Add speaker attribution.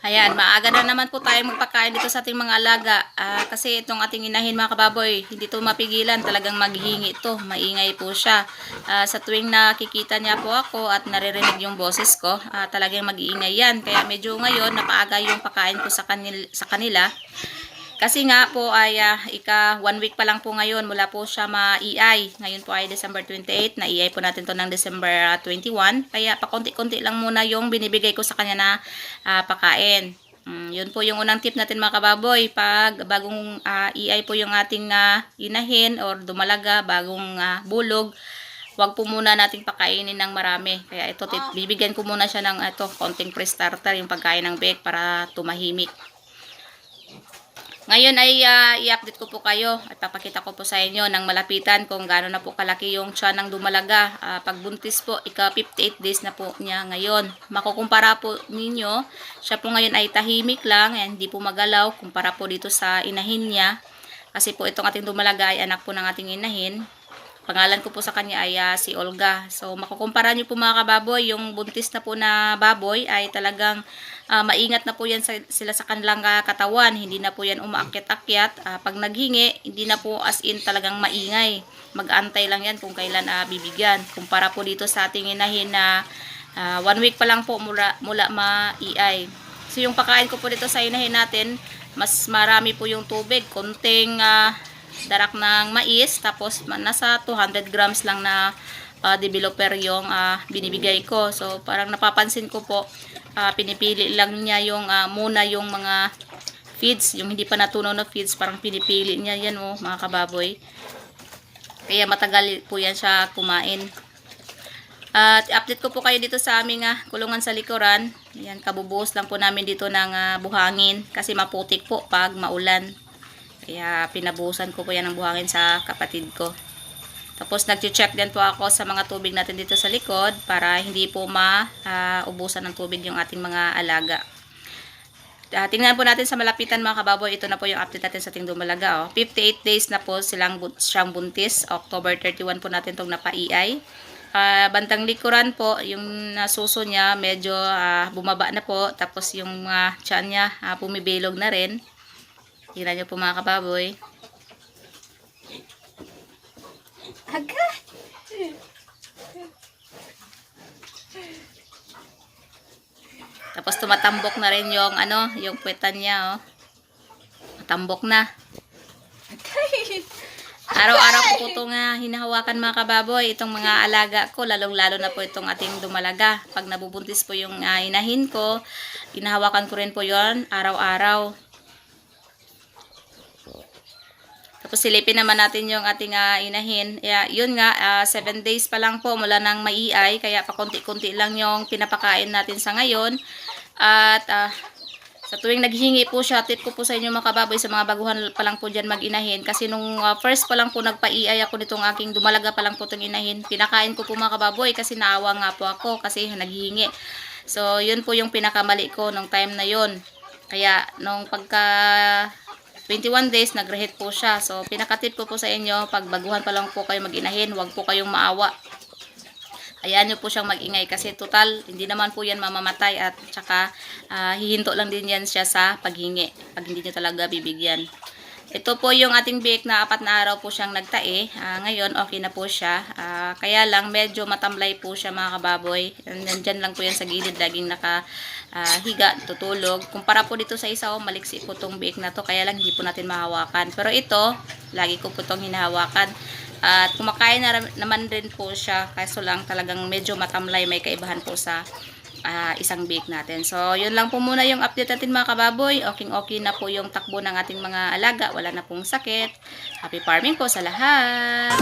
Speaker 1: Ayan, maaga na naman po tayong magpakain dito sa ating mga alaga. Kasi itong ating inahin mga kababoy, hindi to mapigilan. Talagang maghihingi ito. Maingay po siya. Sa tuwing nakikita niya po ako at naririnig yung boses ko, talagang mag-iingay yan. Kaya medyo ngayon, napaaga yung pakain ko sa kanila. Kasi nga po ay 1 week pa lang po ngayon mula po siya ma-EI. Ngayon po ay December 28. Na-EI po natin to ng December 21. Kaya pakunti-kunti lang muna yung binibigay ko sa kanya na pakain. Yun po yung unang tip natin mga kababoy. Pag bagong EI po yung ating inahin or dumalaga, bagong bulog, wag po muna nating pakainin ng marami. Kaya ito, bibigyan ko muna siya ng konting pre-starter, yung pagkain ng bake para tumahimik. Ngayon ay i-update ko po kayo at papakita ko po sa inyo ng malapitan kung gaano na po kalaki yung tiyan ng dumalaga. Pagbuntis po, ika 58 days na po niya ngayon. Makukumpara po ninyo, siya po ngayon ay tahimik lang, hindi po magalaw kumpara po dito sa inahin niya. Kasi po itong ating dumalaga ay anak po ng ating inahin. Pangalan ko po sa kanya ay si Olga. So makukumpara nyo po mga kababoy, yung buntis na po na baboy ay talagang maingat na po yan sila sa kanilang katawan. Hindi na po yan umaakyat-akyat. Pag naghingi, hindi na po as in talagang maingay. Mag-antay lang yan kung kailan bibigyan. Kumpara po dito sa ating inahin na 1 week pa lang po mula ma-EI. So yung pakain ko po dito sa inahin natin, mas marami po yung tubig. Konting darak ng mais, tapos nasa 200 grams lang na developer yung binibigay ko. So parang napapansin ko po, pinipili lang niya yung muna yung mga feeds, yung hindi pa natunaw na feeds, parang pinipili niya yan mga kababoy. Kaya matagal po yan siya kumain. At update ko po kayo dito sa aming kulungan sa likuran. Ayan, kabubuhos lang po namin dito ng buhangin kasi maputik po pag maulan. Kaya pinabuhusan ko po yan ng buhangin sa kapatid ko. Tapos nag-check din po ako sa mga tubig natin dito sa likod para hindi po maubusan ng tubig yung ating mga alaga. Tingnan po natin sa malapitan mga kababoy. Ito na po yung update natin sa ating dumalaga. 58 days na po siyang buntis. October 31 po natin itong napa-EI. Bantang likuran po, yung nasuso niya medyo bumaba na po. Tapos yung tiyan niya bumibilog na rin. Tingnan nyo po mga kababoy.
Speaker 2: Agad!
Speaker 1: Tapos tumatambok na rin yung yung puwetan niya Tambok na. Araw-araw ko po itong hinahawakan mga kababoy, itong mga alaga ko, lalong-lalo na po itong ating dumalaga. Pag nabubuntis po yung inahin ko, hinahawakan ko rin po yon araw-araw. Tapos silipin naman natin yung ating inahin. Yun nga, 7 days pa lang po mula nang ma-EI. Kaya pakunti-kunti lang yung pinapakain natin sa ngayon. At sa tuwing naghingi po siya, tip ko po sa inyo mga kababoy, sa mga baguhan pa lang po dyan mag-inahin. Kasi nung first pa lang po nagpa-EI ako nitong aking dumalaga pa lang po itong inahin, pinakain ko po mga kababoy kasi naawa nga po ako kasi naghihingi. So yun po yung pinakamali ko nung time na yun. Kaya nung pagka 21 days, nagrehit po siya. So, pinakatip ko po sa inyo, pag baguhan pa lang po kayo mag-inahin, huwag po kayong maawa. Hayaan nyo po siyang mag-ingay kasi total, hindi naman po yan mamamatay at saka hihinto lang din yan siya sa paghingi. Pag hindi nyo talaga bibigyan. Ito po yung ating bake na 4 na araw po siyang nagtae. Ngayon, okay na po siya. Kaya lang, medyo matamlay po siya mga kababoy. Nandyan lang po yan sa gilid, laging nakahiga, tutulog. Kumpara po dito sa isa, maliksi po itong bake na to. Kaya lang, hindi po natin mahawakan. Pero ito, lagi ko po itong hinahawakan. At kumakain na naman rin po siya. Kaso lang, talagang medyo matamlay, may kaibahan po sa isang bake natin. So, yun lang po muna yung update natin mga kababoy. Okay na po yung takbo ng ating mga alaga. Wala na pong sakit. Happy farming po sa lahat!